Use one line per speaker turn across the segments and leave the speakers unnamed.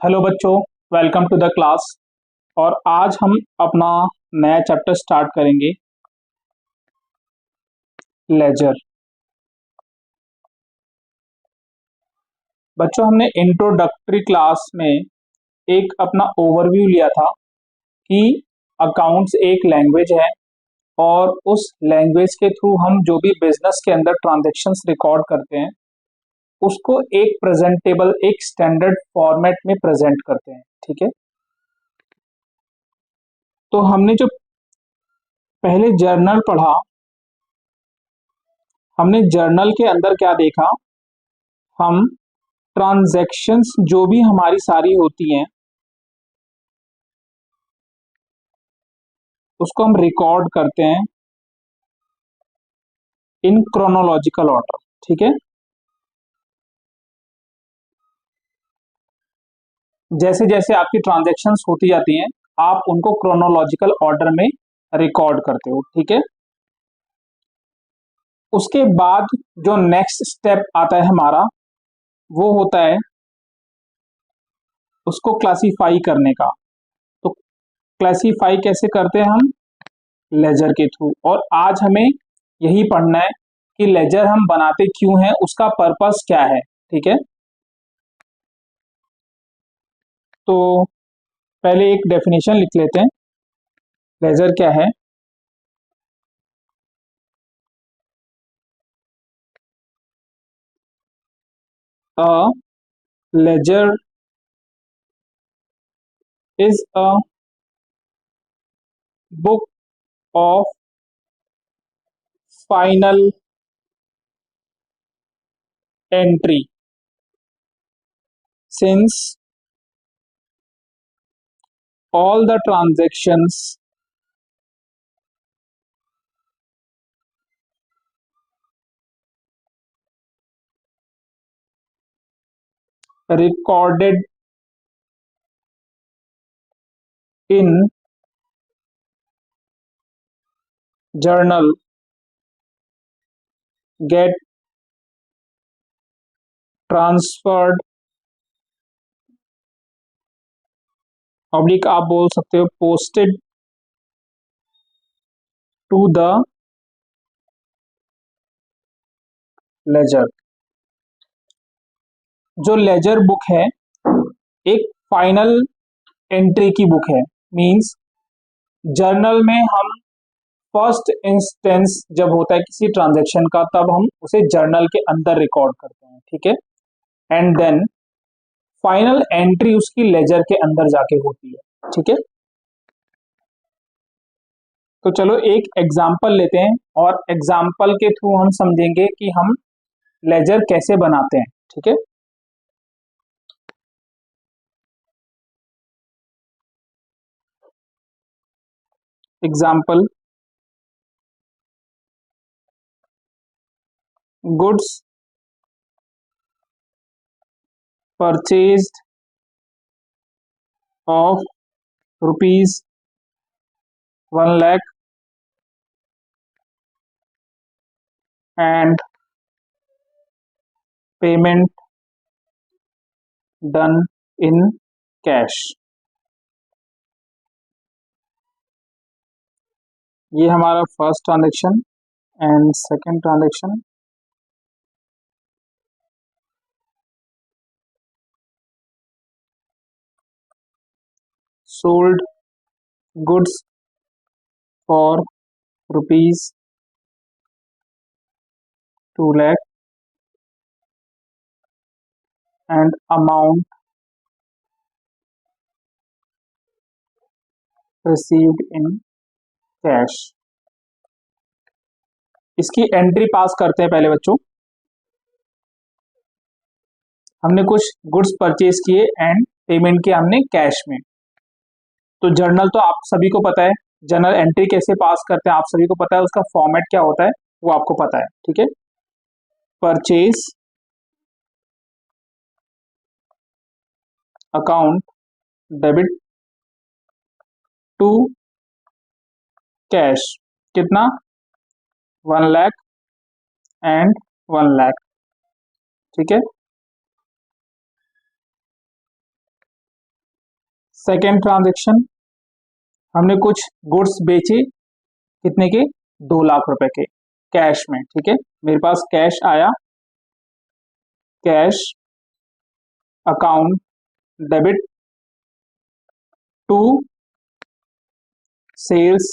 Hello बच्चों, welcome to the class. और आज हम अपना नया चैप्टर स्टार्ट करेंगे, लेजर। बच्चों, हमने इंट्रोडक्टरी क्लास में एक अपना ओवरव्यू लिया था कि अकाउंट्स एक लैंग्वेज है और उस लैंग्वेज के थ्रू हम जो भी बिजनेस के अंदर ट्रांजैक्शंस रिकॉर्ड करते हैं उसको एक प्रेजेंटेबल, एक स्टैंडर्ड फॉर्मेट में प्रेजेंट करते हैं। ठीक है, तो हमने जो पहले जर्नल पढ़ा, हमने जर्नल के अंदर क्या देखा, हम ट्रांजैक्शंस जो भी हमारी सारी होती हैं उसको हम रिकॉर्ड करते हैं इन क्रोनोलॉजिकल ऑर्डर। ठीक है, जैसे जैसे आपकी ट्रांजैक्शंस होती जाती हैं आप उनको क्रोनोलॉजिकल ऑर्डर में रिकॉर्ड करते हो। ठीक है, उसके बाद जो नेक्स्ट स्टेप आता है हमारा, वो होता है उसको क्लासिफाई करने का। तो क्लासिफाई कैसे करते हैं हम? लेजर के थ्रू। और आज हमें यही पढ़ना है कि लेजर हम बनाते क्यों हैं, उसका पर्पस क्या है। ठीक है, तो पहले एक डेफिनेशन लिख लेते हैं, लेजर क्या है। A ledger is a book of final entry since all the transactions recorded in journal get transferred, oblique आप बोल सकते हो पोस्टेड टू द लेजर। जो लेजर बुक है एक फाइनल एंट्री की बुक है। मींस जर्नल में हम फर्स्ट इंस्टेंस जब होता है किसी ट्रांजैक्शन का तब हम उसे जर्नल के अंदर रिकॉर्ड करते हैं। ठीक है, एंड देन फाइनल एंट्री उसकी लेजर के अंदर जाके होती है। ठीक है, तो चलो एक एग्जाम्पल लेते हैं और एग्जाम्पल के थ्रू हम समझेंगे कि हम लेजर कैसे बनाते हैं। ठीक है, example, goods purchased of rupees 1 lakh and payment done in cash. ये हमारा first transaction and second transaction. Sold goods for rupees 2 lakh and amount received in cash. इसकी एंट्री पास करते हैं पहले बच्चों। हमने कुछ गुड्स परचेज किए एंड पेमेंट किया हमने कैश में। तो जर्नल तो आप सभी को पता है, जर्नल एंट्री कैसे पास करते हैं आप सभी को पता है, उसका फॉर्मेट क्या होता है वो आपको पता है। ठीक है, purchase account debit to cash, कितना? 1 लाख एंड 1 लाख। ठीक है, सेकेंड ट्रांजेक्शन, हमने कुछ गुड्स बेचे, कितने के, 2 लाख रुपए के, कैश में, ठीक है। मेरे पास कैश आया, cash account debit to sales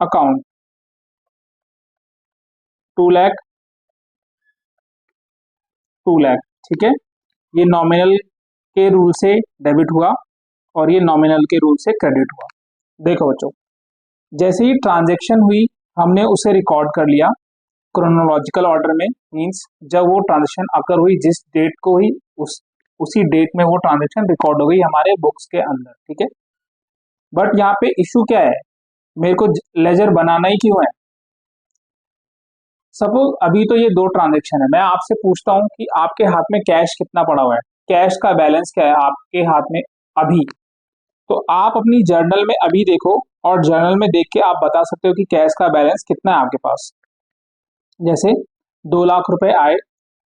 account, 2 lakh, 2 lakh, ठीक है। ये नॉमिनल के रूल से डेबिट हुआ और ये नॉमिनल के रूल से क्रेडिट हुआ। देखो बच्चों, जैसे ही ट्रांजेक्शन हुई हमने उसे रिकॉर्ड कर लिया क्रोनोलॉजिकल ऑर्डर में, मींस जब वो ट्रांजेक्शन अकर हुई, जिस डेट को हुई उसी डेट में वो ट्रांजेक्शन रिकॉर्ड हो गई हमारे बुक्स के अंदर, ठीक है। बट यहाँ पे इशू क्या है, मेरे को लेजर बनाना ही क्यों है। सपोज अभी तो ये 2 ट्रांजेक्शन है, मैं आपसे पूछता हूँ कि आपके हाथ में कैश कितना पड़ा हुआ है, कैश का बैलेंस क्या है आपके हाथ में अभी। तो आप अपनी जर्नल में अभी देखो और जर्नल में देख के आप बता सकते हो कि कैश का बैलेंस कितना है आपके पास। जैसे 2 लाख रुपए आए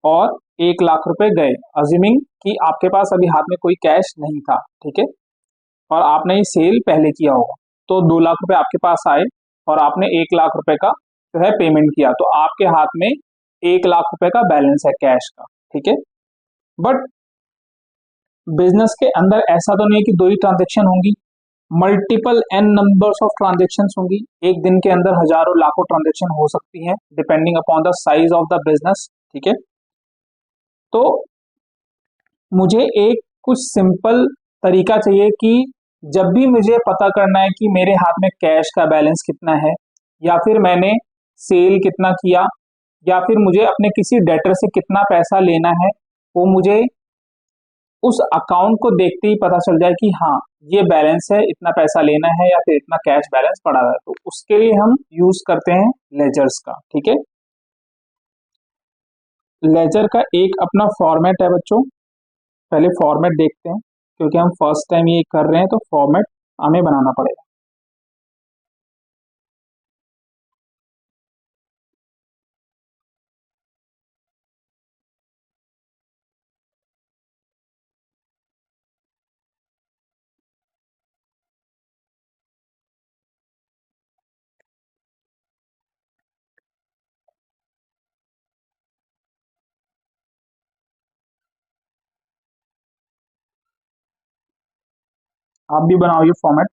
और 1 लाख रुपए गए, अज्यूमिंग कि आपके पास अभी हाथ में कोई कैश नहीं था, ठीक है, और आपने ये सेल पहले किया होगा, तो 2 लाख रुपए आपके पास आए और आपने 1 लाख रुपए का जो है पेमेंट किया, तो आपके हाथ में 1 लाख रुपए का बैलेंस है कैश का, ठीक है। बट बिजनेस के अंदर ऐसा तो नहीं है कि 2 ही ट्रांजेक्शन होंगी, multiple n numbers of transaction होंगी, एक दिन के अंदर हजारों लाखों ट्रांजेक्शन हो सकती हैं depending upon the size of the business, ठीक है। तो मुझे एक कुछ सिंपल तरीका चाहिए कि जब भी मुझे पता करना है कि मेरे हाथ में कैश का बैलेंस कितना है, या फिर मैंने सेल कितना किया, या फिर मुझे अपने किसी डेटर से कितना पैसा लेना है, वो मुझे उस अकाउंट को देखते ही पता चल जाए कि हाँ ये बैलेंस है, इतना पैसा लेना है या फिर इतना कैश बैलेंस पड़ा हुआ है, तो उसके लिए हम यूज करते हैं लेजर्स का, ठीक है। लेजर का एक अपना फॉर्मेट है बच्चों, पहले फॉर्मेट देखते हैं क्योंकि हम फर्स्ट टाइम ये कर रहे हैं, तो फॉर्मेट हमें बनाना पड़ेगा। आप भी बनाओ ये फॉर्मेट।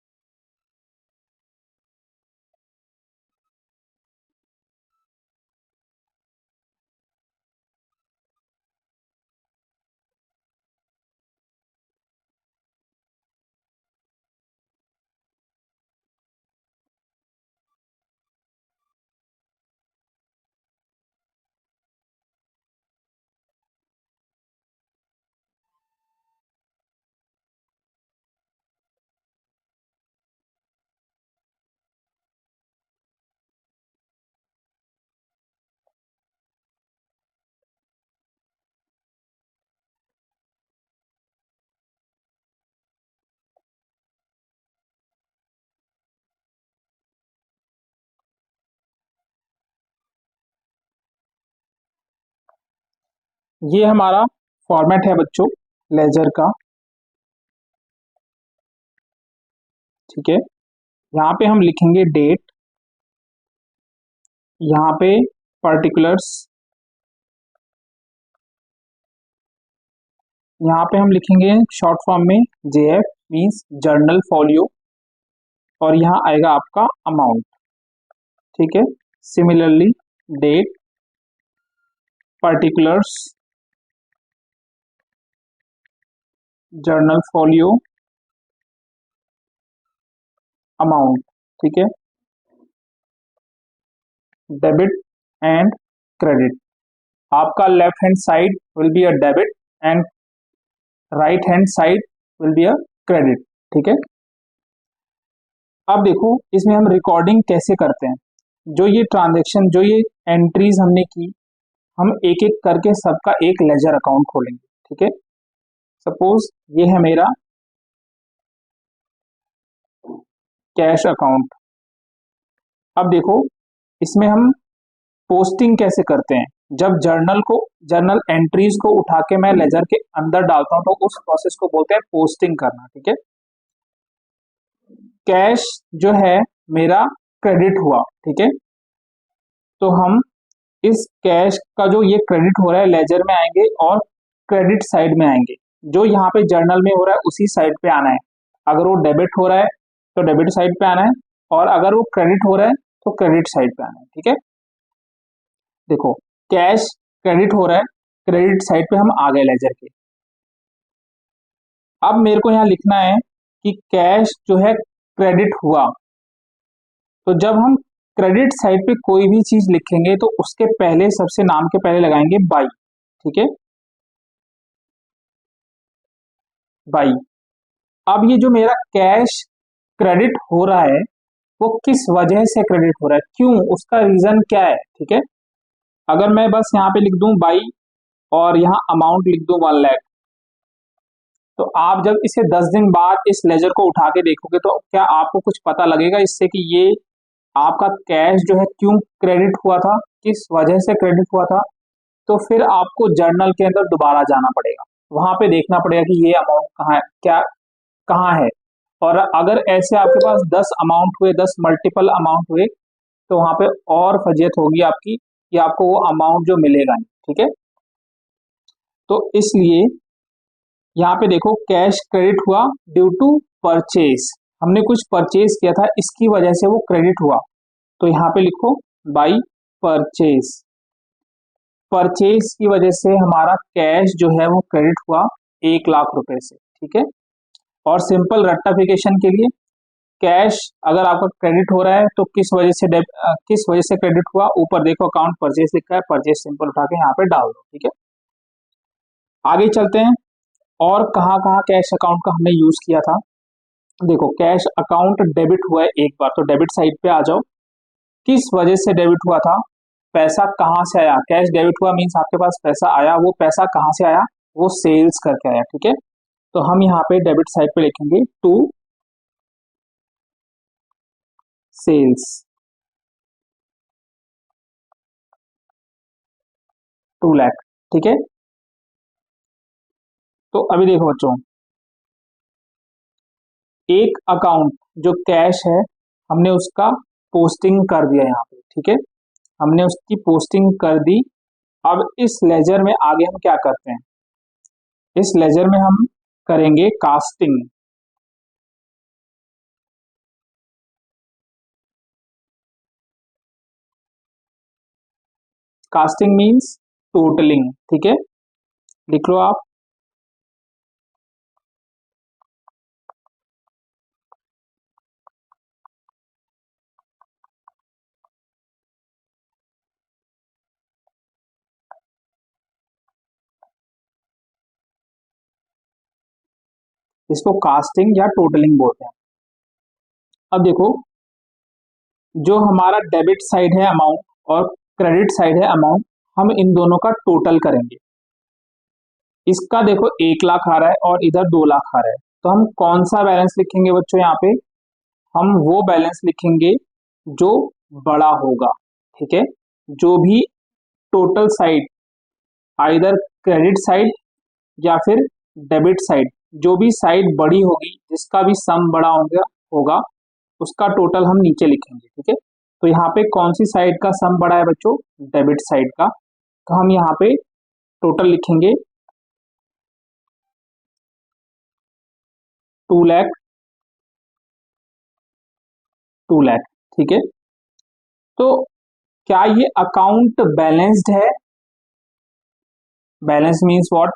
ये हमारा फॉर्मेट है बच्चों लेजर का, ठीक है। यहाँ पे हम लिखेंगे डेट, यहाँ पे पर्टिकुलर्स, यहाँ पे हम लिखेंगे शॉर्ट फॉर्म में जेएफ मींस जर्नल फॉलियो, और यहाँ आएगा आपका अमाउंट, ठीक है। Similarly date, particulars, journal folio, amount, ठीक है। डेबिट एंड क्रेडिट, आपका left hand side will be a debit and right hand side will be a credit, ठीक है। अब देखो इसमें हम रिकॉर्डिंग कैसे करते हैं, जो ये ट्रांजेक्शन, जो ये एंट्रीज हमने की, हम एक एक करके सबका एक लेजर अकाउंट खोलेंगे, ठीक है। सपोज ये है मेरा कैश अकाउंट। अब देखो इसमें हम पोस्टिंग कैसे करते हैं, जब जर्नल एंट्रीज को उठा के मैं लेजर के अंदर डालता हूं तो उस प्रोसेस को बोलते हैं पोस्टिंग करना, ठीक है। कैश जो है मेरा क्रेडिट हुआ, ठीक है। तो हम इस कैश का जो ये क्रेडिट हो रहा है लेजर में आएंगे और क्रेडिट साइड में आएंगे। जो यहाँ पे जर्नल में हो रहा है उसी साइड पे आना है। अगर वो डेबिट हो रहा है तो डेबिट साइड पे आना है, और अगर वो क्रेडिट हो रहा है तो क्रेडिट साइड पे आना है, ठीक है। देखो, कैश क्रेडिट हो रहा है, क्रेडिट साइड पे हम आ गए लेजर के। अब मेरे को यहाँ लिखना है कि कैश जो है क्रेडिट हुआ। तो जब हम क्रेडिट साइड पे कोई भी चीज लिखेंगे तो उसके पहले सबसे नाम के पहले लगाएंगे बाई, ठीक है, बाई। अब ये जो मेरा कैश क्रेडिट हो रहा है वो किस वजह से क्रेडिट हो रहा है, क्यों, उसका रीजन क्या है, ठीक है। अगर मैं बस यहाँ पे लिख दूं बाई और यहाँ अमाउंट लिख दूं 1 लाख, तो आप जब इसे 10 दिन बाद इस लेजर को उठा के देखोगे तो क्या आपको कुछ पता लगेगा इससे कि ये आपका कैश जो है क्यों क्रेडिट हुआ था, किस वजह से क्रेडिट हुआ था। तो फिर आपको जर्नल के अंदर दोबारा जाना पड़ेगा, वहां पे देखना पड़ेगा कि ये अमाउंट कहाँ है, क्या कहाँ है। और अगर ऐसे आपके पास 10 अमाउंट हुए, 10 मल्टीपल अमाउंट हुए, तो वहां पे और फजियत होगी आपकी कि आपको वो अमाउंट जो मिलेगा नहीं, ठीक है। तो इसलिए यहाँ पे देखो कैश क्रेडिट हुआ ड्यू टू परचेज, हमने कुछ परचेज किया था इसकी वजह से वो क्रेडिट हुआ। तो यहाँ पे लिखो बाई परचेज, परचेज की वजह से हमारा कैश जो है वो क्रेडिट हुआ 1 लाख रुपए से, ठीक है। और सिंपल रेक्टिफिकेशन के लिए, कैश अगर आपका क्रेडिट हो रहा है तो किस वजह से क्रेडिट हुआ, ऊपर देखो अकाउंट परचेज लिखा है, परचेज सिंपल उठा के यहाँ पे डाल दो, ठीक है। आगे चलते हैं, और कहाँ कहाँ कैश अकाउंट का हमने यूज किया था। देखो, कैश अकाउंट डेबिट हुआ है एक बार, तो डेबिट साइड पे आ जाओ। किस वजह से डेबिट हुआ था, पैसा कहाँ से आया, कैश डेबिट हुआ मीन्स आपके पास पैसा आया, वो पैसा कहाँ से आया, वो सेल्स करके आया, ठीक है। तो हम यहाँ पे डेबिट साइड पे लिखेंगे टू सेल्स, 2 लाख, ठीक है। तो अभी देखो बच्चों, एक अकाउंट जो कैश है हमने उसका पोस्टिंग कर दिया यहाँ पे, ठीक है, हमने उसकी पोस्टिंग कर दी। अब इस लेजर में आगे हम क्या करते हैं, इस लेजर में हम करेंगे कास्टिंग। कास्टिंग मीन्स टोटलिंग, ठीक है, लिख लो आप। इसको कास्टिंग या टोटलिंग बोलते हैं। अब देखो, जो हमारा डेबिट साइड है अमाउंट और क्रेडिट साइड है अमाउंट, हम इन दोनों का टोटल करेंगे। इसका देखो 1 लाख आ रहा है और इधर 2 लाख आ रहा है, तो हम कौन सा बैलेंस लिखेंगे बच्चों, यहाँ पे हम वो बैलेंस लिखेंगे जो बड़ा होगा, ठीक है। जो भी total side, either credit side या फिर डेबिट साइड, जो भी साइड बड़ी होगी, जिसका भी सम बड़ा होगा उसका टोटल हम नीचे लिखेंगे, ठीक है। तो यहाँ पे कौन सी साइड का सम बड़ा है बच्चों, डेबिट साइड का, तो हम यहाँ पे टोटल लिखेंगे 2 लाख, 2 लाख, ठीक है। तो क्या ये अकाउंट बैलेंस्ड है, balance means what,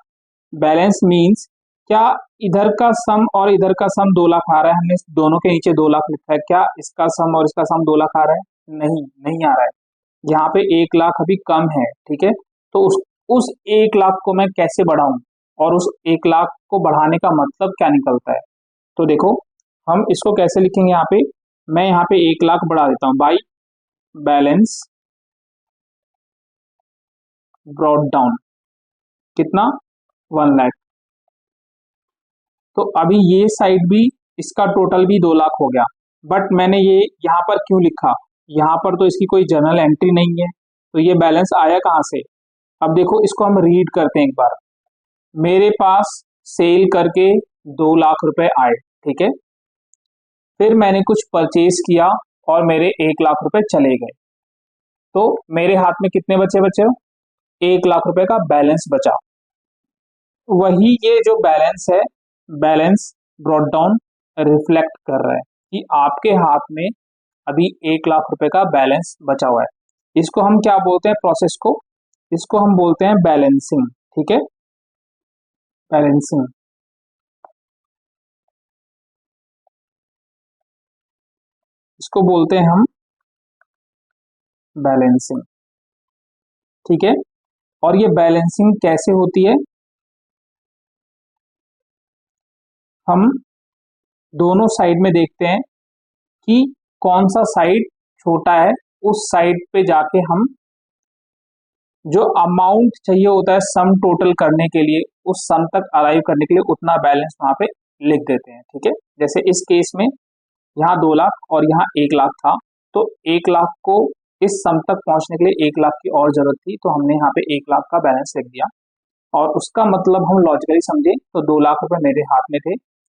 balance means क्या इधर का सम और इधर का सम 2 लाख आ रहा है, हमने दोनों के नीचे 2 लाख लिखा है, क्या इसका सम और इसका सम 2 लाख आ रहा है, नहीं, नहीं आ रहा है। यहाँ पे 1 लाख अभी कम है, ठीक है। तो उस 1 लाख को मैं कैसे बढ़ाऊं, और उस 1 लाख को बढ़ाने का मतलब क्या निकलता है। तो देखो, हम इसको कैसे लिखेंगे, यहाँ पे मैं यहाँ पे 1 लाख बढ़ा देता हूँ बाई बैलेंस ब्रॉट डाउन, कितना, 1 लाख। तो अभी ये साइड भी, इसका टोटल भी 2 लाख हो गया, बट मैंने ये यहाँ पर क्यों लिखा, यहाँ पर तो इसकी कोई जर्नल एंट्री नहीं है, तो ये बैलेंस आया कहाँ से। अब देखो, इसको हम रीड करते हैं एक बार। मेरे पास सेल करके 2 लाख रुपए आए, ठीक है। फिर मैंने कुछ परचेज किया और मेरे 1 लाख रुपए चले गए, तो मेरे हाथ में कितने बचे बचे? 1 लाख रुपए का बैलेंस बचा। वही ये जो बैलेंस है, बैलेंस ब्रॉट डाउन रिफ्लेक्ट कर रहा है कि आपके हाथ में अभी 1 लाख रुपए का बैलेंस बचा हुआ है। इसको हम क्या बोलते हैं प्रोसेस को? इसको हम बोलते हैं बैलेंसिंग। ठीक है, बैलेंसिंग। इसको बोलते हैं हम बैलेंसिंग। ठीक है, और ये बैलेंसिंग कैसे होती है? हम दोनों साइड में देखते हैं कि कौन सा साइड छोटा है, उस साइड पे जाके हम जो अमाउंट चाहिए होता है सम टोटल करने के लिए, उस सम तक अराइव करने के लिए उतना बैलेंस वहां पे लिख देते हैं। ठीक है, जैसे इस केस में यहाँ 2 लाख और यहाँ 1 लाख था, तो 1 लाख को इस सम तक पहुंचने के लिए 1 लाख की और जरूरत थी, तो हमने यहाँ पे 1 लाख का बैलेंस लिख दिया। और उसका मतलब हम लॉजिकली समझे तो 2 लाख रुपए मेरे हाथ में थे,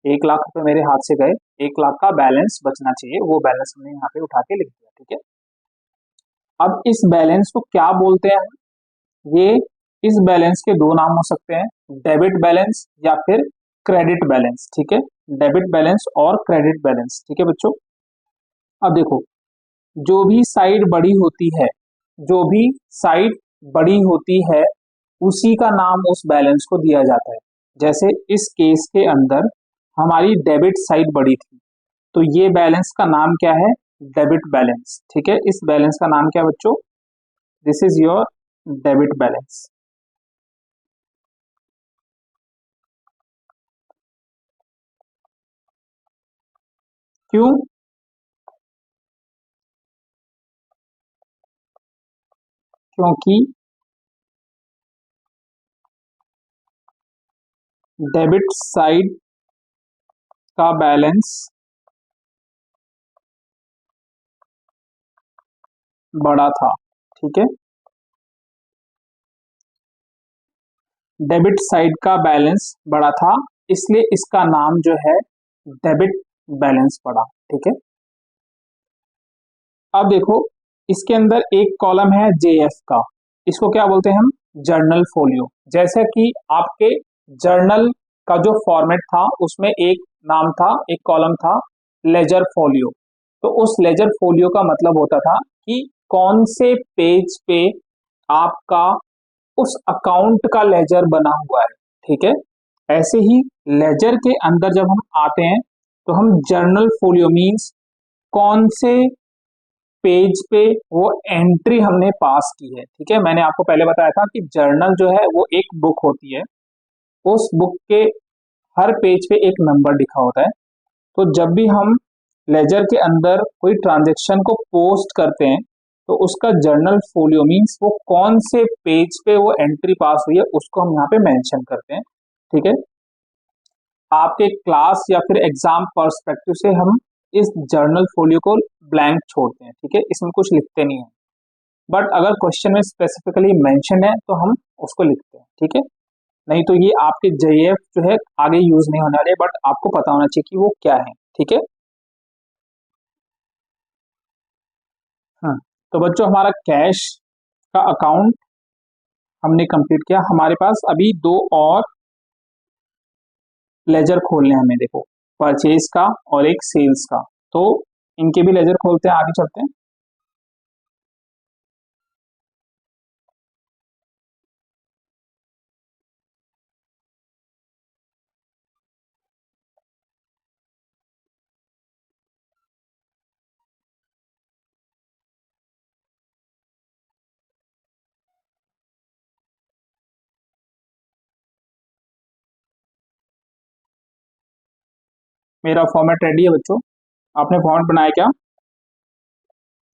1 लाख रुपए मेरे हाथ से गए, 1 लाख का बैलेंस बचना चाहिए, वो बैलेंस हमने यहाँ पे उठा के लिख दिया। ठीक है, अब इस बैलेंस को क्या बोलते हैं? ये इस बैलेंस के दो नाम हो सकते हैं, डेबिट बैलेंस या फिर क्रेडिट बैलेंस। ठीक है, डेबिट बैलेंस और क्रेडिट बैलेंस। ठीक है बच्चों, अब देखो, जो भी साइड बड़ी होती है, जो भी साइड बड़ी होती है उसी का नाम उस बैलेंस को दिया जाता है। जैसे इस केस के अंदर हमारी डेबिट साइड बड़ी थी, तो ये बैलेंस का नाम क्या है? Debit balance. ठीक है, इस बैलेंस का नाम क्या है बच्चों? This is your debit balance. क्यों? क्योंकि डेबिट साइड का बैलेंस बड़ा था। ठीक है, डेबिट साइड का बैलेंस बड़ा था, इसलिए इसका नाम जो है डेबिट बैलेंस पड़ा। ठीक है, अब देखो, इसके अंदर एक कॉलम है जेएफ का, इसको क्या बोलते हैं हम? Journal folio. जैसे कि आपके जर्नल का जो फॉर्मेट था उसमें एक नाम था, एक कॉलम था लेजर फोलियो। तो उस लेजर फोलियो का मतलब होता था कि कौन से पेज पे आपका उस अकाउंट का लेजर बना हुआ है। ठीक है, ऐसे ही लेजर के अंदर जब हम आते हैं तो हम जर्नल फोलियो मीन्स कौन से पेज पे वो एंट्री हमने पास की है। ठीक है, मैंने आपको पहले बताया था कि जर्नल जो है वो एक बुक होती है, उस बुक के हर पेज पे एक नंबर लिखा होता है। तो जब भी हम लेजर के अंदर कोई ट्रांजेक्शन को पोस्ट करते हैं तो उसका जर्नल फोलियो मीन्स वो कौन से पेज पे वो एंट्री पास हुई है उसको हम यहाँ पे मेंशन करते हैं। ठीक है, आपके क्लास या फिर एग्जाम पर्सपेक्टिव से हम इस जर्नल फोलियो को ब्लैंक छोड़ते हैं। ठीक है, इसमें कुछ लिखते नहीं है, बट अगर क्वेश्चन में स्पेसिफिकली मेंशन है तो हम उसको लिखते हैं। ठीक है, नहीं तो ये आपके जेएफ जो है आगे यूज नहीं होने वाले, बट आपको पता होना चाहिए कि वो क्या है। ठीक है, हाँ, तो बच्चों हमारा कैश का अकाउंट हमने कंप्लीट किया। हमारे पास अभी दो और लेजर खोलने हैं हमें, देखो, परचेज का और एक सेल्स का। तो इनके भी लेजर खोलते हैं, आगे चलते हैं। मेरा फॉर्मेट रेडी है बच्चों, आपने फॉर्मेट बनाया क्या?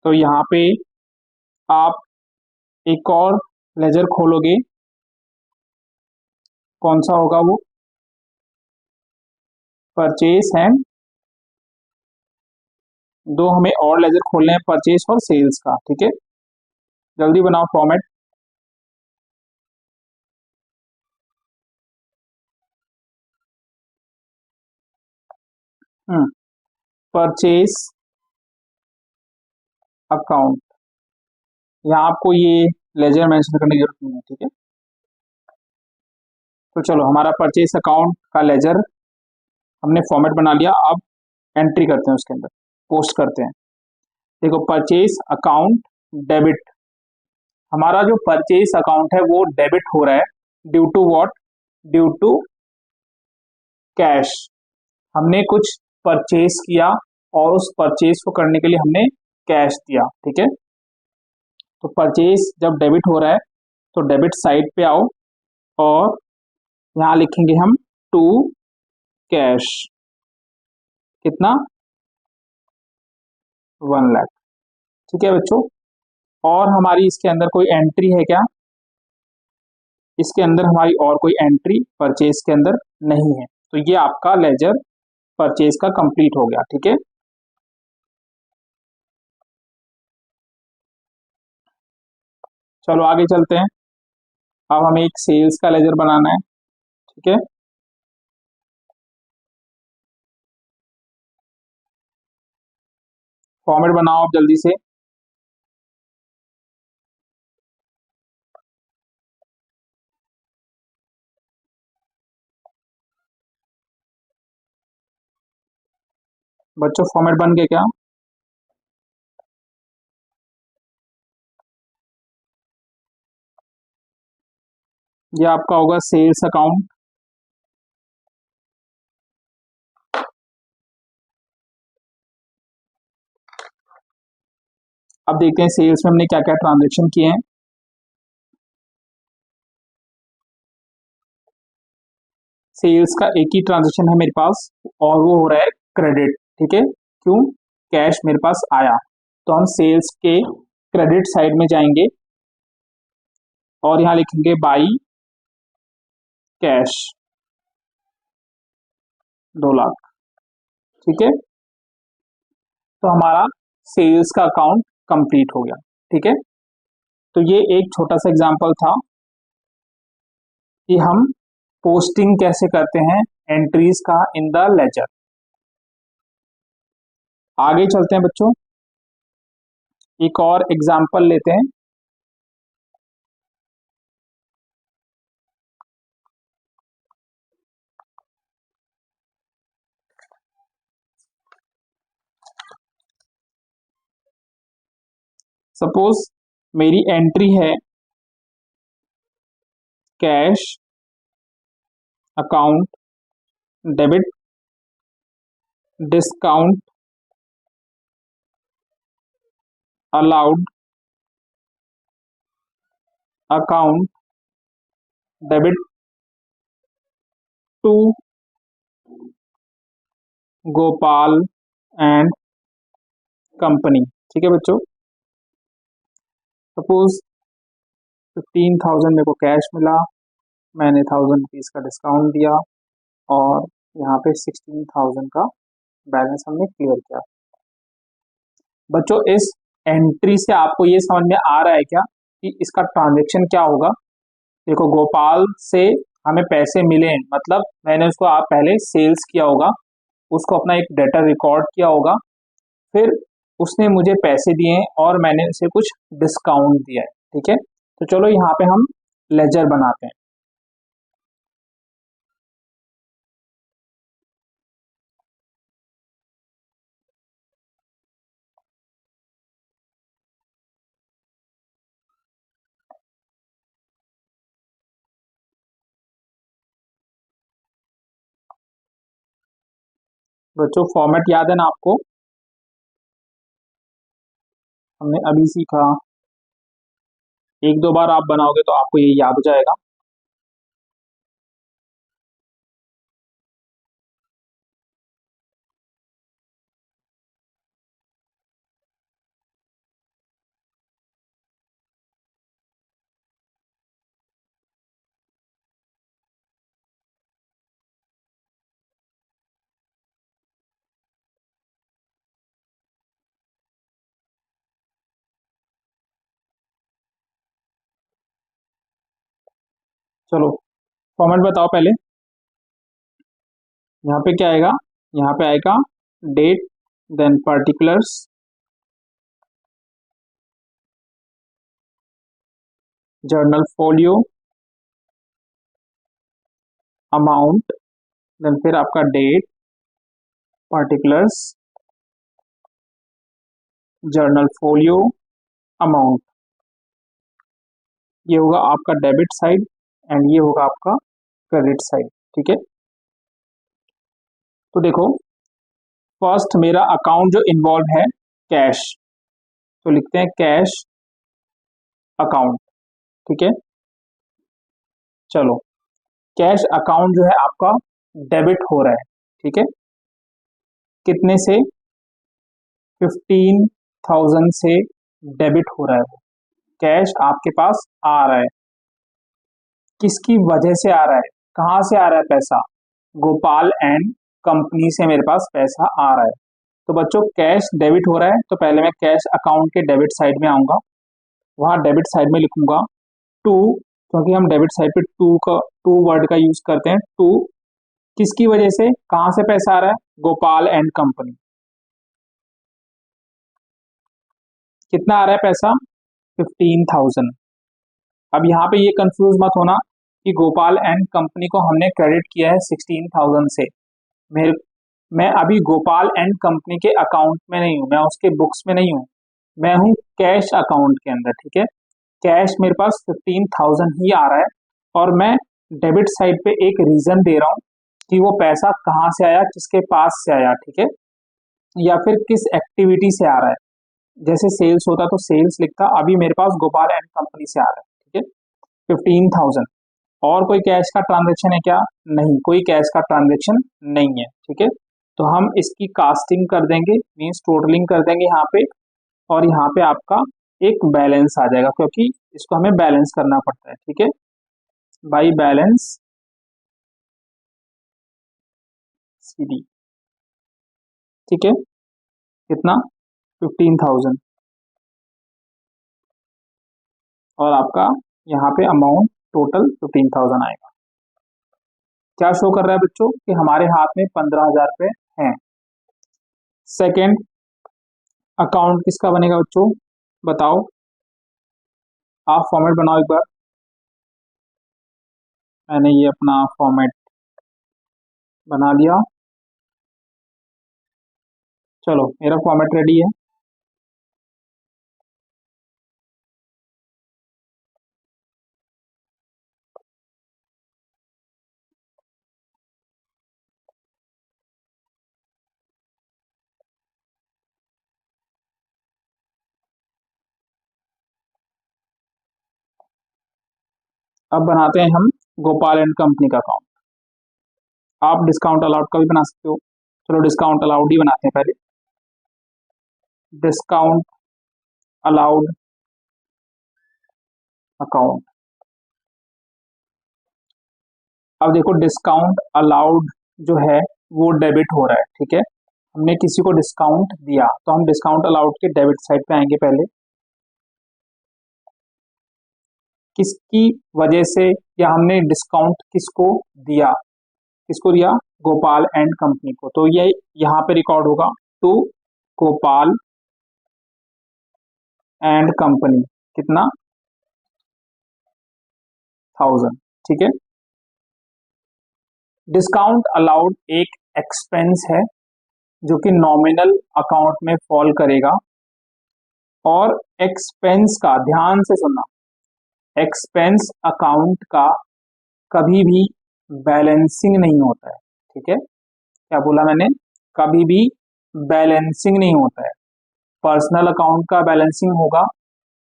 तो यहाँ पे आप एक और लेजर खोलोगे, कौन सा होगा वो? परचेज एंड, दो हमें और लेजर खोलने हैं, परचेज और सेल्स का। ठीक है, जल्दी बनाओ फॉर्मेट। हम्म, परचेज अकाउंट, यहाँ आपको ये लेजर मेंशन करने की जरूरत नहीं है, ठीक है। तो चलो हमारा परचेज अकाउंट का लेजर हमने फॉर्मेट बना लिया, अब एंट्री करते हैं उसके अंदर, पोस्ट करते हैं। देखो परचेज अकाउंट डेबिट, हमारा जो परचेज अकाउंट है वो डेबिट हो रहा है due to what, due to cash. हमने कुछ परचेज किया और उस परचेज को करने के लिए हमने कैश दिया, ठीक है। तो परचेज जब डेबिट हो रहा है तो डेबिट साइड पे आओ और यहाँ लिखेंगे हम टू कैश, कितना, 1 लाख, ठीक है बच्चों। और हमारी इसके अंदर कोई एंट्री है क्या, इसके अंदर हमारी और कोई एंट्री परचेज के अंदर नहीं है, तो ये आपका लेजर परचेज का कंप्लीट हो गया, ठीक है। चलो आगे चलते हैं, अब हमें एक सेल्स का लेजर बनाना है, ठीक है। फॉर्मेट बनाओ आप जल्दी से। बच्चों फॉर्मेट बन गया क्या? ये आपका होगा सेल्स अकाउंट, अब देखते हैं सेल्स में हमने क्या क्या ट्रांजेक्शन किए हैं। सेल्स का एक ही ट्रांजेक्शन है मेरे पास और वो हो रहा है क्रेडिट, ठीक है। क्यों? कैश मेरे पास आया, तो हम सेल्स के क्रेडिट साइड में जाएंगे और यहाँ लिखेंगे बाई कैश 2 लाख, ठीक है। तो हमारा सेल्स का अकाउंट कंप्लीट हो गया, ठीक है। तो ये एक छोटा सा एग्जांपल था कि हम पोस्टिंग कैसे करते हैं एंट्रीज का इन द लेजर। आगे चलते हैं बच्चों, एक और एग्जांपल लेते हैं। सपोज मेरी एंट्री है cash account debit discount allowed account debit to Gopal and company, ठीक है बच्चों। सपोज 15,000 मेरे को कैश मिला, मैंने 1,000 रुपीज का डिस्काउंट दिया और यहाँ पे 16,000 का बैलेंस हमने क्लियर किया। बच्चों इस एंट्री से आपको ये समझ में आ रहा है क्या कि इसका ट्रांजेक्शन क्या होगा? देखो गोपाल से हमें पैसे मिले हैं, मतलब मैंने उसको आप पहले सेल्स किया होगा, उसको अपना एक डेटा रिकॉर्ड किया होगा, फिर उसने मुझे पैसे दिए हैं और मैंने उसे कुछ डिस्काउंट दिया है, ठीक है। तो चलो यहाँ पे हम लेजर बनाते हैं। बच्चों फॉर्मेट याद है ना आपको, हमने अभी सीखा, एक दो बार आप बनाओगे तो आपको ये याद हो जाएगा। चलो फॉर्मेट बताओ पहले। यहाँ पे क्या आएगा? यहाँ पे आएगा date then particulars, journal folio, amount, then फिर आपका date, particulars, journal folio, amount. ये होगा आपका डेबिट साइड एंड ये होगा आपका क्रेडिट साइड। ठीक है, तो देखो फर्स्ट मेरा अकाउंट जो इन्वॉल्व है कैश, तो लिखते हैं कैश अकाउंट। ठीक है, चलो कैश अकाउंट जो है आपका डेबिट हो रहा है। ठीक है, कितने से? 15,000 से डेबिट हो रहा है। कैश आपके पास आ रहा है, किसकी वजह से आ रहा है, कहां से आ रहा है पैसा? गोपाल एंड कंपनी से मेरे पास पैसा आ रहा है। तो बच्चों कैश डेबिट हो रहा है, तो पहले मैं कैश अकाउंट के डेबिट साइड में आऊंगा, वहां डेबिट साइड में लिखूंगा टू, क्योंकि हम डेबिट साइड पे टू वर्ड का यूज करते हैं। टू किसकी वजह से, कहां से पैसा आ रहा है? Gopal and company. कितना आ रहा है पैसा? 15,000। अब यहाँ पे ये कंफ्यूज मत होना कि गोपाल एंड कंपनी को हमने क्रेडिट किया है 16,000 से। मेरे मैं अभी गोपाल एंड कंपनी के अकाउंट में नहीं हूँ, मैं उसके बुक्स में नहीं हूँ, मैं हूँ कैश अकाउंट के अंदर। ठीक है, कैश मेरे पास 15,000 ही आ रहा है और मैं डेबिट साइड पे एक रीजन दे रहा हूँ कि वो पैसा कहाँ से आया, किसके पास से आया। ठीक है, या फिर किस एक्टिविटी से आ रहा है। जैसे सेल्स होता तो सेल्स लिखता, अभी मेरे पास गोपाल एंड कंपनी से आ रहा है। ठीक है, 15,000। और कोई कैश का ट्रांजेक्शन है क्या? नहीं, कोई कैश का ट्रांजेक्शन नहीं है। ठीक है, तो हम इसकी कास्टिंग कर देंगे, मीन्स टोटलिंग कर देंगे यहाँ पे, और यहाँ पे आपका एक बैलेंस आ जाएगा, क्योंकि इसको हमें बैलेंस करना पड़ता है। ठीक है, बाई बैलेंस सीडी। ठीक है, कितना? 15,000। और आपका यहाँ पे अमाउंट टोटल 15,000 आएगा। क्या शो कर रहा है बच्चों कि हमारे हाथ में 15,000 रुपए हैं। सेकेंड अकाउंट किसका बनेगा बच्चों, बताओ, आप फॉर्मेट बनाओ एक बार। मैंने ये अपना फॉर्मेट बना लिया, चलो मेरा फॉर्मेट रेडी है। अब बनाते हैं हम गोपाल एंड कंपनी का अकाउंट। आप डिस्काउंट अलाउड का भी बना सकते हो, चलो डिस्काउंट अलाउड ही बनाते हैं पहले। Discount allowed account. अब देखो डिस्काउंट अलाउड जो है वो डेबिट हो रहा है। ठीक है, हमने किसी को डिस्काउंट दिया, तो हम डिस्काउंट अलाउड के डेबिट साइड पे आएंगे पहले। किसकी वजह से, या हमने डिस्काउंट किसको दिया, किसको दिया? गोपाल एंड कंपनी को। तो ये यहाँ पे रिकॉर्ड होगा टू गोपाल एंड कंपनी, कितना? 1,000। ठीक है, डिस्काउंट अलाउड एक एक्सपेंस है जो कि नॉमिनल अकाउंट में फॉल करेगा, और एक्सपेंस का ध्यान से सुनना, एक्सपेंस अकाउंट का कभी भी बैलेंसिंग नहीं होता है। ठीक है, क्या बोला मैंने? कभी भी बैलेंसिंग नहीं होता है। पर्सनल अकाउंट का बैलेंसिंग होगा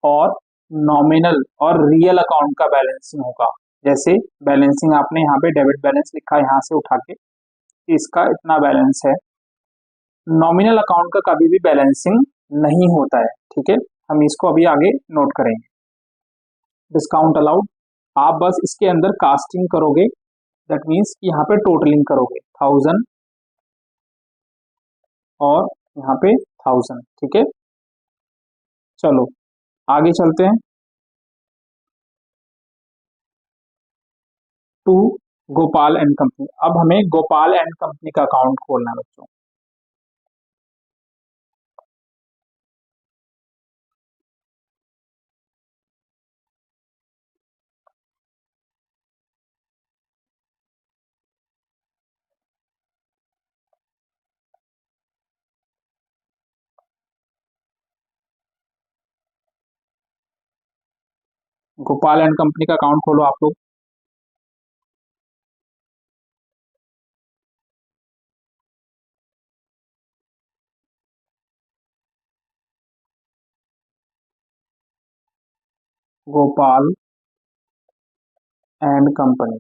और नॉमिनल और रियल अकाउंट का बैलेंसिंग होगा। जैसे बैलेंसिंग आपने यहाँ पे डेबिट बैलेंस लिखा है, यहाँ से उठा के इसका इतना बैलेंस है। नॉमिनल अकाउंट का कभी भी बैलेंसिंग नहीं होता है। ठीक है, हम इसको अभी आगे नोट करेंगे। डिस्काउंट अलाउड, आप बस इसके अंदर कास्टिंग करोगे, दैट मीन्स यहाँ पे टोटलिंग करोगे 1,000 और यहाँ पे 1,000। ठीक है, चलो आगे चलते हैं टू गोपाल एंड कंपनी। अब हमें गोपाल एंड कंपनी का अकाउंट खोलना है बच्चों। गोपाल एंड कंपनी का अकाउंट खोलो आप लोग। Gopal and company.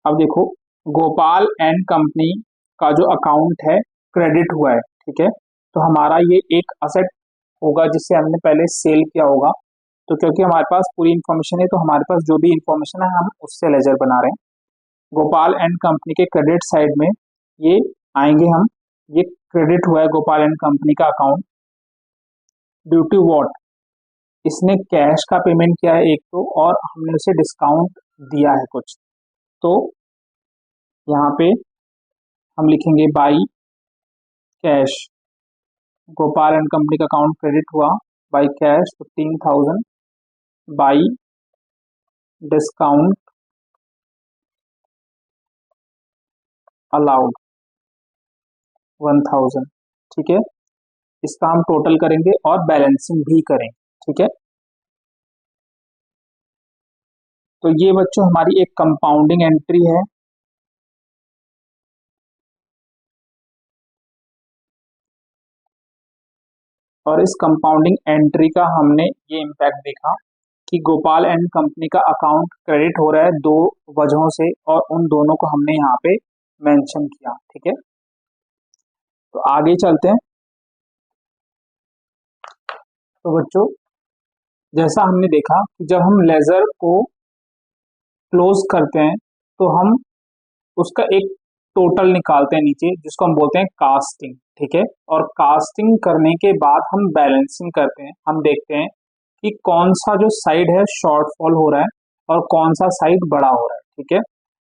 अब देखो, गोपाल एंड कंपनी का जो अकाउंट है क्रेडिट हुआ है, ठीक है। तो हमारा ये एक असेट होगा जिससे हमने पहले सेल किया होगा। तो क्योंकि हमारे पास पूरी इन्फॉर्मेशन है तो हमारे पास जो भी इन्फॉर्मेशन है हम उससे लेजर बना रहे हैं। गोपाल एंड कंपनी के क्रेडिट साइड में ये आएंगे हम। ये क्रेडिट हुआ है गोपाल एंड कंपनी का अकाउंट ड्यू टू वॉट, इसने कैश का पेमेंट किया है एक तो, और हमने उसे डिस्काउंट दिया है कुछ। तो यहाँ पे हम लिखेंगे by cash. Gopal and company का अकाउंट क्रेडिट हुआ by cash 15,000 by discount allowed 1,000। ठीक है, इसका हम टोटल करेंगे और बैलेंसिंग भी करेंगे। ठीक है, तो ये बच्चों हमारी एक कंपाउंडिंग एंट्री है। और इस कंपाउंडिंग एंट्री का हमने ये इम्पैक्ट देखा कि गोपाल एंड कंपनी का अकाउंट क्रेडिट हो रहा है दो वजहों से, और उन दोनों को हमने यहाँ पे मेंशन किया। ठीक है, तो आगे चलते हैं। तो बच्चों, जैसा हमने देखा कि जब हम लेजर को क्लोज करते हैं तो हम उसका एक टोटल निकालते हैं नीचे, जिसको हम बोलते हैं कास्टिंग। ठीक है, और कास्टिंग करने के बाद हम बैलेंसिंग करते हैं। हम देखते हैं कि कौन सा जो साइड है शॉर्टफॉल हो रहा है और कौन सा साइड बड़ा हो रहा है। ठीक है,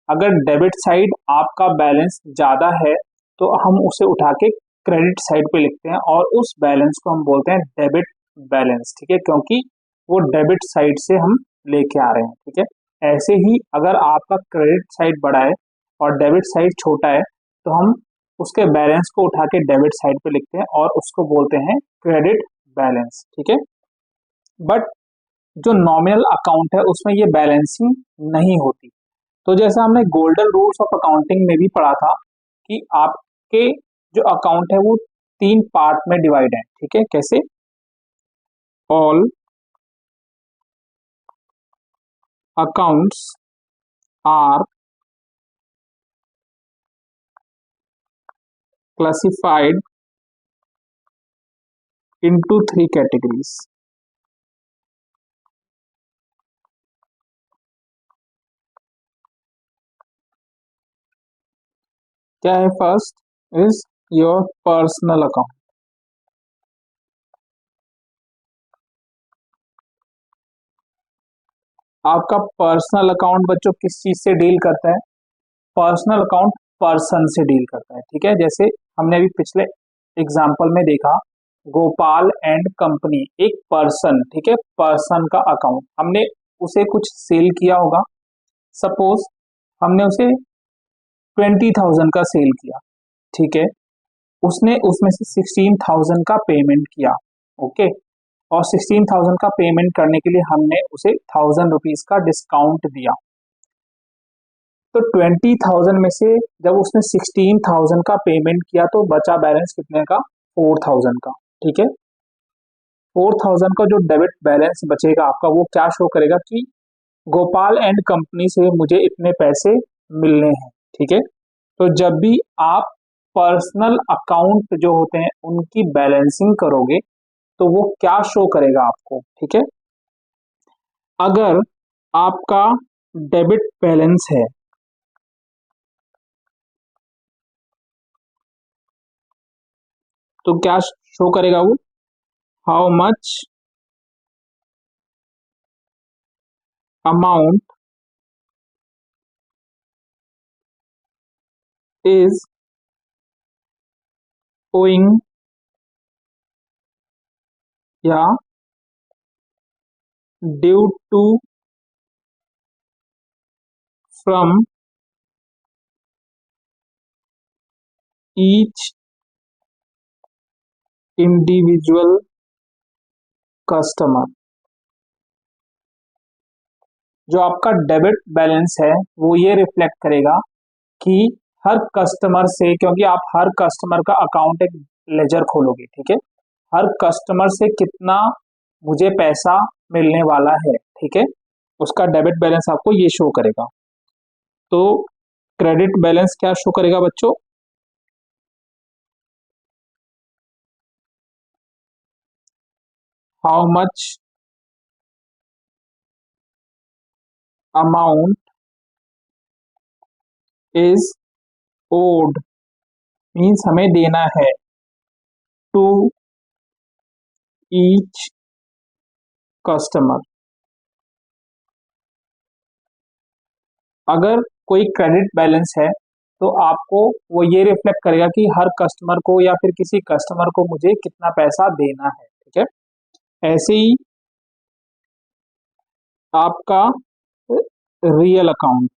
अगर डेबिट साइड आपका बैलेंस ज्यादा है तो हम उसे उठा के क्रेडिट साइड पे लिखते हैं और उस बैलेंस को हम बोलते हैं डेबिट बैलेंस। ठीक है, क्योंकि वो डेबिट साइड से हम लेके आ रहे हैं। ठीक है, ऐसे ही अगर आपका क्रेडिट साइड बड़ा है और डेबिट साइड छोटा है तो हम उसके बैलेंस को उठा के डेबिट साइड पे लिखते हैं और उसको बोलते हैं क्रेडिट बैलेंस। ठीक है, बट जो नॉमिनल अकाउंट है उसमें ये बैलेंसिंग नहीं होती। तो जैसा हमने गोल्डन रूल्स ऑफ अकाउंटिंग में भी पढ़ा था कि आपके जो अकाउंट है वो तीन पार्ट में डिवाइड है। ठीक है, कैसे? All accounts are classified into three categories. क्या है? First is your personal account. आपका पर्सनल अकाउंट बच्चों किस चीज से डील करता है? पर्सनल अकाउंट पर्सन से डील करता है। ठीक है, जैसे हमने अभी पिछले एग्जाम्पल में देखा, गोपाल एंड कंपनी एक पर्सन, ठीक है, पर्सन का अकाउंट, हमने उसे कुछ सेल किया होगा। सपोज हमने उसे 20,000 का सेल किया। ठीक है, उसने उसमें से 16,000 का पेमेंट किया। ओके, और 16,000 का पेमेंट करने के लिए हमने उसे 1,000 रुपीज का डिस्काउंट दिया। तो 20,000 में से जब उसने 16,000 का पेमेंट किया तो बचा बैलेंस कितने का? 4,000 का। ठीक है, 4,000 का जो डेबिट बैलेंस बचेगा आपका वो क्या शो करेगा कि गोपाल एंड कंपनी से मुझे इतने पैसे मिलने हैं। ठीक है, तो जब भी आप पर्सनल अकाउंट जो होते हैं उनकी बैलेंसिंग करोगे तो वो क्या शो करेगा आपको? ठीक है, अगर आपका डेबिट बैलेंस है तो क्या शो करेगा वो? How much amount is owing, या due to from each individual customer. जो आपका डेबिट बैलेंस है वो ये रिफ्लेक्ट करेगा कि हर कस्टमर से, क्योंकि आप हर कस्टमर का अकाउंट एक लेजर खोलोगे, ठीक है, हर कस्टमर से कितना मुझे पैसा मिलने वाला है, ठीक है, उसका डेबिट बैलेंस आपको ये शो करेगा। तो क्रेडिट बैलेंस क्या शो करेगा बच्चों? How much amount is owed, means हमें देना है टू ईच कस्टमर। अगर कोई क्रेडिट बैलेंस है तो आपको वो ये रिफ्लेक्ट करेगा कि हर कस्टमर को या फिर किसी कस्टमर को मुझे कितना पैसा देना है, ठीक है। ऐसे ही आपका रियल अकाउंट,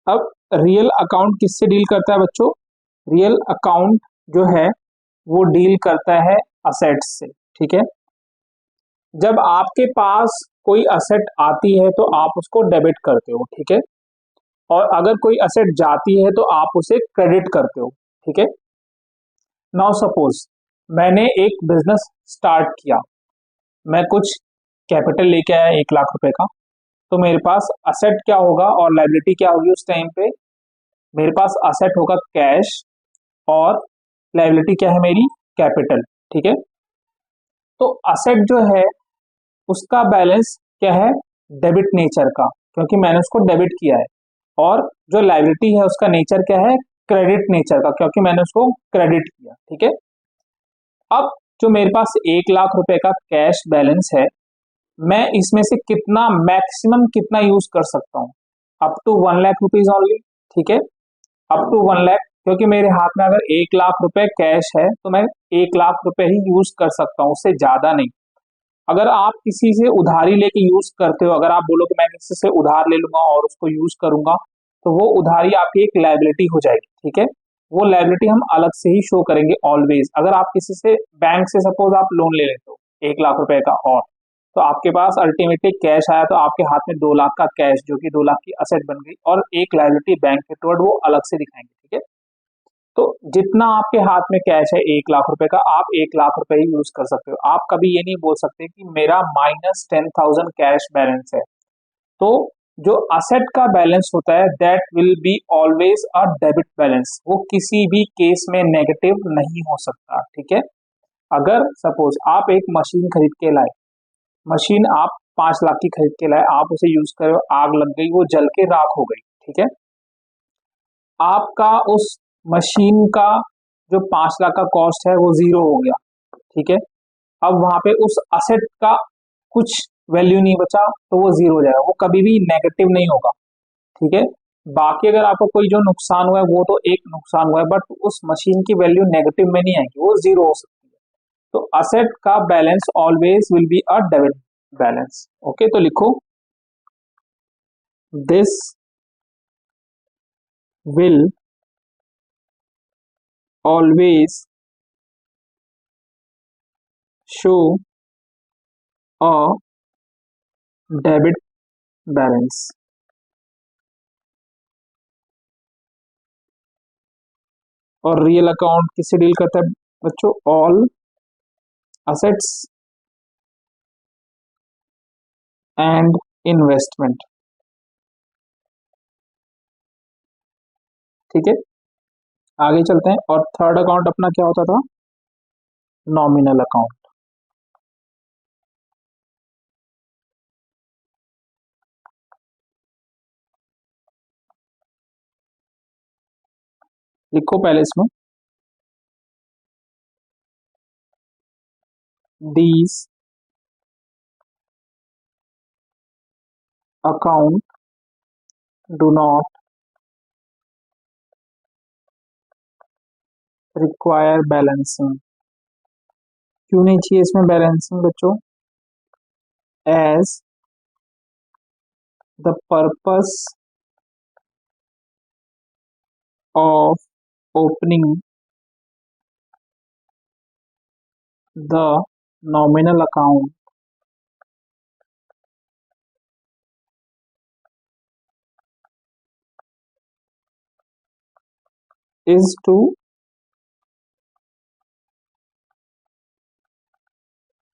अब रियल अकाउंट किससे डील करता है बच्चों? रियल अकाउंट जो है वो डील करता है असेट्स से, ठीक है। जब आपके पास कोई असेट आती है तो आप उसको डेबिट करते हो, ठीक है, और अगर कोई असेट जाती है तो आप उसे क्रेडिट करते हो, ठीक है। नाउ सपोज मैंने एक बिजनेस स्टार्ट किया, मैं कुछ कैपिटल लेके आया 1 लाख रुपए का, तो मेरे पास असेट क्या होगा और लाइबिलिटी क्या होगी उस टाइम पे? मेरे पास असेट होगा कैश और लाइबिलिटी क्या है मेरी? कैपिटल, ठीक है। तो असेट जो है उसका बैलेंस क्या है? डेबिट नेचर का, क्योंकि मैंने उसको डेबिट किया है। और जो लाइबिलिटी है उसका नेचर क्या है? क्रेडिट नेचर का, क्योंकि मैंने उसको क्रेडिट किया, ठीक है। अब जो मेरे पास 1 लाख रुपए का कैश बैलेंस है, मैं इसमें से कितना मैक्सिमम कितना यूज कर सकता हूँ? Up to 1 lakh rupees only, ठीक है, अप टू 1 लाख, क्योंकि मेरे हाथ में अगर 1 लाख रुपए कैश है तो मैं 1 लाख रुपए ही यूज कर सकता हूँ, उससे ज्यादा नहीं। अगर आप किसी से उधारी लेके यूज करते हो, अगर आप बोलो कि मैं किसी से उधार ले लूंगा और उसको यूज करूंगा, तो वो उधारी आपकी एक लायबिलिटी हो जाएगी, ठीक है। वो लायबिलिटी हम अलग से ही शो करेंगे ऑलवेज। अगर आप किसी से बैंक से सपोज आप लोन ले लेते हो 1 लाख रुपए का, और तो आपके पास अल्टीमेटली कैश आया तो आपके हाथ में 2 लाख का कैश, जो कि 2 लाख की असेट बन गई, और एक लायबिलिटी बैंक के टुवर्ड वो अलग से दिखाएंगे, ठीक है। तो जितना आपके हाथ में कैश है 1 लाख रुपए का, आप 1 लाख रुपए ही यूज कर सकते हो। आप कभी ये नहीं बोल सकते कि मेरा -10,000 कैश बैलेंस है। तो जो असेट का बैलेंस होता है that will be always a debit balance, वो किसी भी केस में नेगेटिव नहीं हो सकता, ठीक है। अगर सपोज आप एक मशीन खरीद के लाए, मशीन आप 5 लाख की खरीद के लाए, आप उसे यूज करो, आग लग गई, वो जल के राख हो गई, ठीक है। आपका उस मशीन का जो 5 लाख का कॉस्ट है वो जीरो हो गया, ठीक है। अब वहां पे उस असेट का कुछ वैल्यू नहीं बचा, तो वो जीरो हो जाएगा, वो कभी भी नेगेटिव नहीं होगा, ठीक है। बाकी अगर आपको कोई जो नुकसान हुआ है वो तो एक नुकसान हुआ है, बट उस मशीन की वैल्यू नेगेटिव में नहीं आएगी, वो जीरो हो सकती है। तो असेट का balance always will be a debit balance. Okay, तो लिखो this will always show a debit balance. और रियल अकाउंट किससे डील करता है बच्चों? ऑल असेट्स एंड इन्वेस्टमेंट, ठीक है। आगे चलते हैं, और थर्ड अकाउंट अपना क्या होता था? Nominal account. लिखो पहले इसमें, these account do not require balancing. क्यों नहीं चाहिए इसमें बैलेंसिंग बच्चों? As the purpose of opening the nominal account is to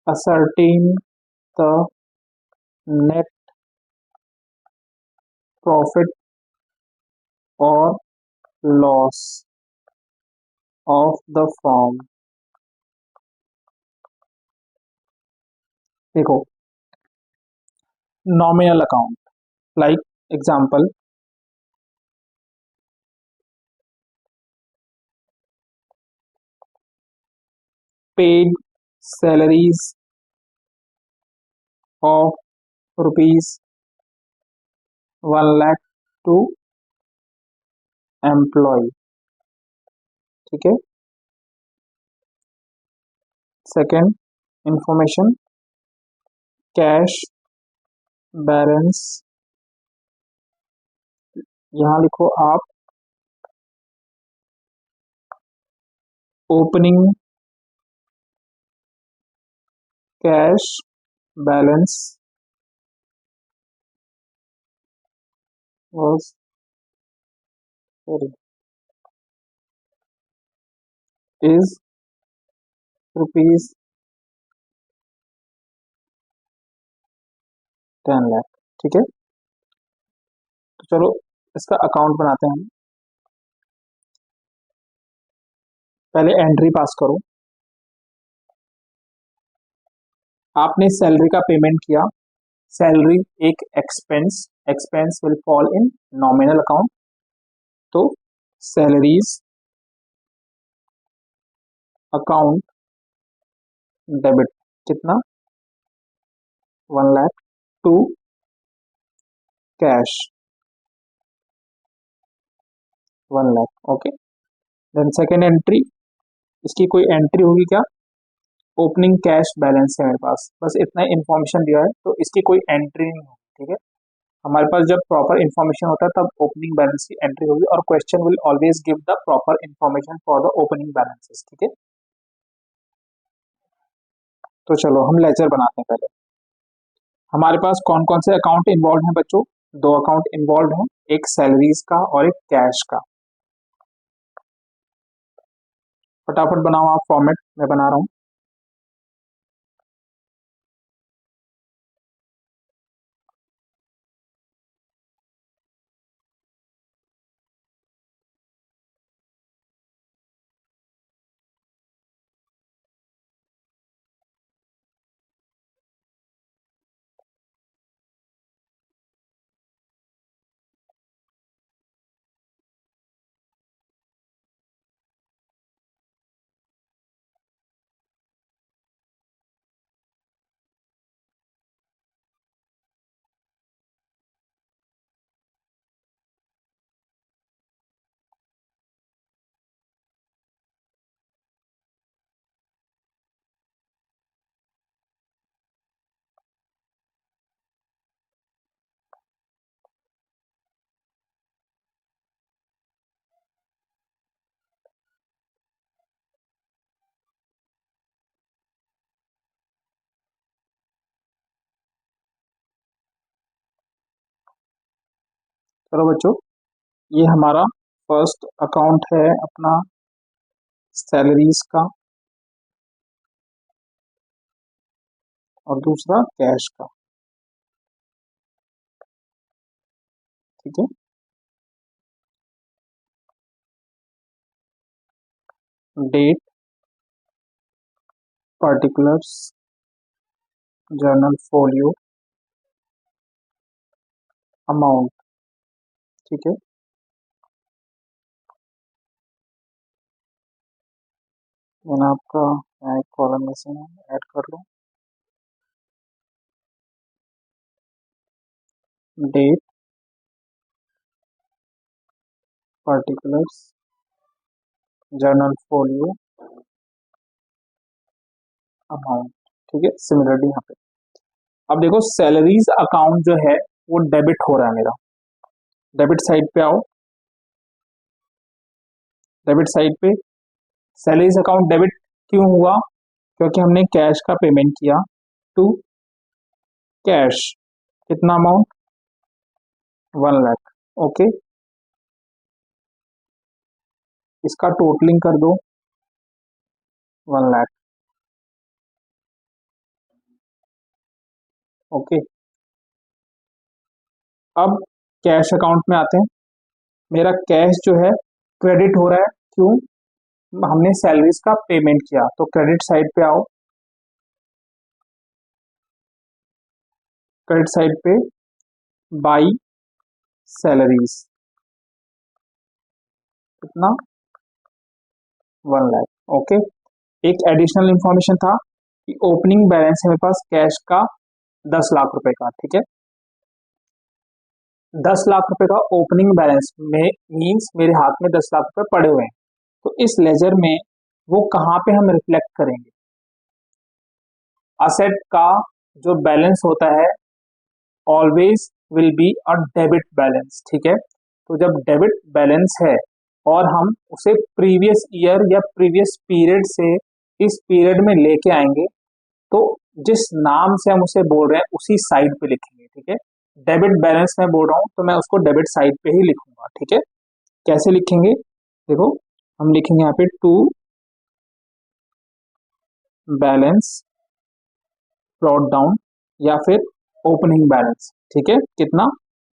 ascertain the net profit or loss of the firm। देखो, nominal account, like example, paid salaries of rupees 1 lakh to employee। ठीक है। Second information, cash balance, यहाँ लिखो आप opening cash balance was sorry is rupees 10 lakh. ठीक है। तो चलो इसका अकाउंट बनाते हैं हम। पहले एंट्री पास करो। आपने सैलरी का पेमेंट किया। सैलरी एक expense, expense will fall in nominal account. तो सैलरीज अकाउंट डेबिट कितना 1 lakh to cash 1 lakh. Okay. Then second entry, इसकी कोई एंट्री होगी क्या? ओपनिंग कैश बैलेंस है मेरे पास, बस इतना इन्फॉर्मेशन दिया है तो इसकी कोई एंट्री नहीं होगी। ठीक है। हमारे पास जब प्रॉपर इन्फॉर्मेशन होता है तब ओपनिंग बैलेंस की एंट्री होगी, और question will always give the proper information for the opening balances. ठीक है। तो चलो हम लेजर बनाते हैं पहले। हमारे पास कौन कौन से अकाउंट इन्वॉल्व हैं बच्चों? दो अकाउंट इन्वॉल्व हैं, एक सैलरीज का और एक कैश का। फटाफट बनाओ आप, फॉर्मेट में बना रहा हूँ। चलो बच्चों, ये हमारा फर्स्ट अकाउंट है अपना सैलरीज का, और दूसरा कैश का। ठीक है। Date, particulars, journal folio, amount. ठीक है। मैंने आपका यहाँ एक कॉलम में से ऐड कर लो। Date, particulars, journal folio, amount. ठीक है। सिमिलरली यहाँ पे अब देखो, सैलरीज अकाउंट जो है वो डेबिट हो रहा है मेरा। डेबिट साइड पे आओ। डेबिट साइड पे सैलरीज अकाउंट डेबिट क्यों हुआ? क्योंकि हमने कैश का पेमेंट किया टू कैश, कितना अमाउंट, 1 लाख। ओके, इसका टोटलिंग कर दो, 1 लाख। ओके, अब कैश अकाउंट में आते हैं। मेरा कैश जो है क्रेडिट हो रहा है, क्यों, हमने सैलरीज का पेमेंट किया, तो क्रेडिट साइड पे आओ, क्रेडिट साइड पे बाई सैलरीज, कितना, 1 लाख। ओके, एक एडिशनल इंफॉर्मेशन था कि ओपनिंग बैलेंस है मेरे पास कैश का 10 लाख रुपए का, ठीक है। 10 लाख रुपए का ओपनिंग बैलेंस में मीन्स मेरे हाथ में 10 लाख रुपए पड़े हुए हैं। तो इस लेजर में वो कहाँ पे हम रिफ्लेक्ट करेंगे, असेट का जो बैलेंस होता है always will be a debit balance, ठीक है। तो जब डेबिट बैलेंस है और हम उसे प्रीवियस ईयर या प्रीवियस पीरियड से इस पीरियड में लेके आएंगे, तो जिस नाम से हम उसे बोल रहे हैं उसी साइड पे लिखेंगे, ठीक है। डेबिट बैलेंस में बोल रहा हूं तो मैं उसको डेबिट साइड पे ही लिखूंगा, ठीक है। कैसे लिखेंगे, देखो, हम लिखेंगे यहाँ पे टू बैलेंस ब्रॉट डाउन या फिर ओपनिंग बैलेंस, ठीक है। कितना,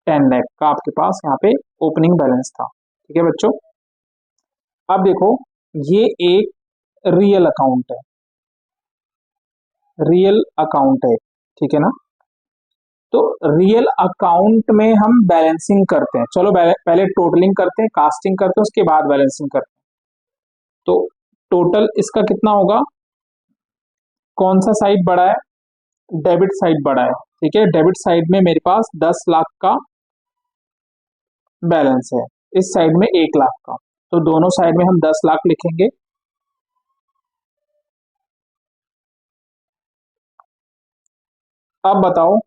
10 लाख का आपके पास यहाँ पे ओपनिंग बैलेंस था, ठीक है बच्चों। अब देखो, ये एक रियल अकाउंट है, रियल अकाउंट है, ठीक है ना। तो रियल अकाउंट में हम बैलेंसिंग करते हैं, चलो पहले टोटलिंग करते हैं, कास्टिंग करते हैं, उसके बाद बैलेंसिंग करते हैं। तो टोटल इसका कितना होगा, कौन सा साइड बड़ा है, डेबिट साइड बड़ा है, ठीक है। डेबिट साइड में मेरे पास 10 लाख का बैलेंस है, इस साइड में 1 लाख का, तो दोनों साइड में हम 10 लाख लिखेंगे। अब बताओ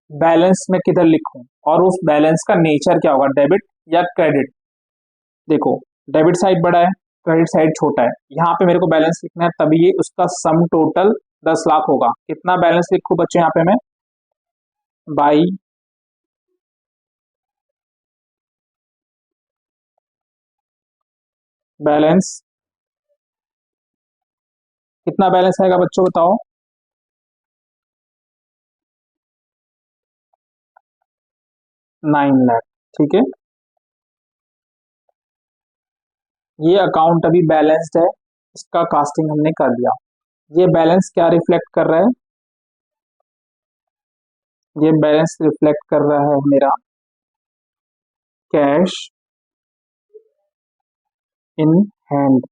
बैलेंस में किधर लिखूं और उस बैलेंस का नेचर क्या होगा, डेबिट या क्रेडिट। देखो, डेबिट साइड बड़ा है, क्रेडिट साइड छोटा है, यहाँ पे मेरे को बैलेंस लिखना है, तभी ये उसका सम टोटल 10 लाख होगा। कितना बैलेंस लिखूं बच्चों यहाँ पे मैं, बाई बैलेंस, कितना बैलेंस आएगा बच्चों बताओ, 9 लाख, ठीक है। ये अकाउंट अभी बैलेंस्ड है, इसका कास्टिंग हमने कर दिया। ये बैलेंस क्या रिफ्लेक्ट कर रहा है, ये बैलेंस रिफ्लेक्ट कर रहा है मेरा cash in hand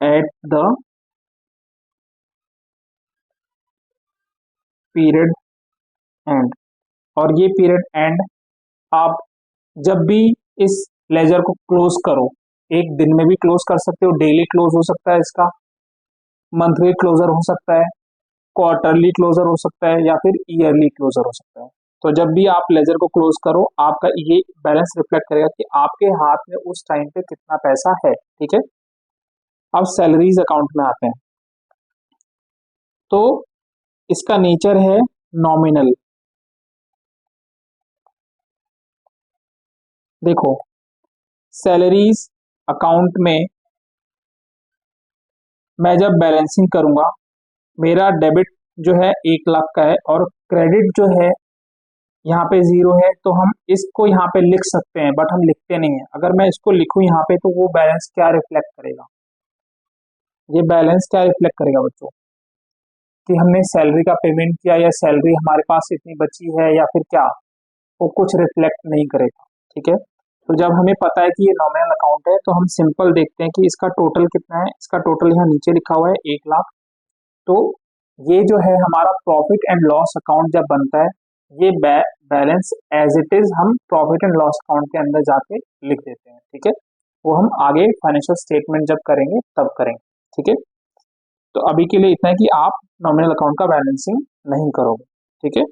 at the period and. और ये पीरियड एंड आप जब भी इस लेजर को क्लोज करो, एक दिन में भी क्लोज कर सकते हो, डेली क्लोज हो सकता है इसका, मंथली क्लोजर हो सकता है, क्वार्टरली क्लोजर हो सकता है, या फिर ईयरली क्लोजर हो सकता है। तो जब भी आप लेजर को क्लोज करो, आपका ये बैलेंस रिफ्लेक्ट करेगा कि आपके हाथ में उस टाइम पे कितना पैसा है, ठीक है। अब सैलरीज अकाउंट में आते हैं, तो इसका नेचर है नॉमिनल। देखो, सैलरीज अकाउंट में मैं जब बैलेंसिंग करूंगा, मेरा डेबिट जो है 1 लाख का है और क्रेडिट जो है यहाँ पे 0 है, तो हम इसको यहाँ पे लिख सकते हैं, बट हम लिखते नहीं है। अगर मैं इसको लिखूं यहाँ पे, तो वो बैलेंस क्या रिफ्लेक्ट करेगा, ये बैलेंस क्या रिफ्लेक्ट करेगा बच्चों, कि हमने सैलरी का पेमेंट किया या सैलरी हमारे पास इतनी बची है या फिर क्या, वो कुछ रिफ्लेक्ट नहीं करेगा, ठीक है। तो जब हमें पता है कि ये नॉमिनल अकाउंट है, तो हम सिंपल देखते हैं कि इसका टोटल कितना है। इसका टोटल यहाँ नीचे लिखा हुआ है 1 लाख। तो ये जो है हमारा प्रॉफिट एंड लॉस अकाउंट जब बनता है, ये बैलेंस एज इट इज हम प्रॉफिट एंड लॉस अकाउंट के अंदर जाके लिख देते हैं, ठीक है। वो हम आगे फाइनेंशियल स्टेटमेंट जब करेंगे तब करेंगे, ठीक है। तो अभी के लिए इतना है कि आप नॉमिनल अकाउंट का बैलेंसिंग नहीं करोगे, ठीक है।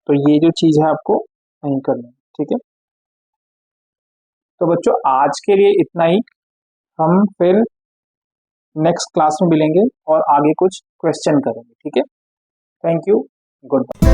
तो ये जो चीज है आपको नहीं करनी है, ठीक है। तो बच्चों आज के लिए इतना ही, हम फिर नेक्स्ट क्लास में मिलेंगे और आगे कुछ क्वेश्चन करेंगे, ठीक है। Thank you, good bye.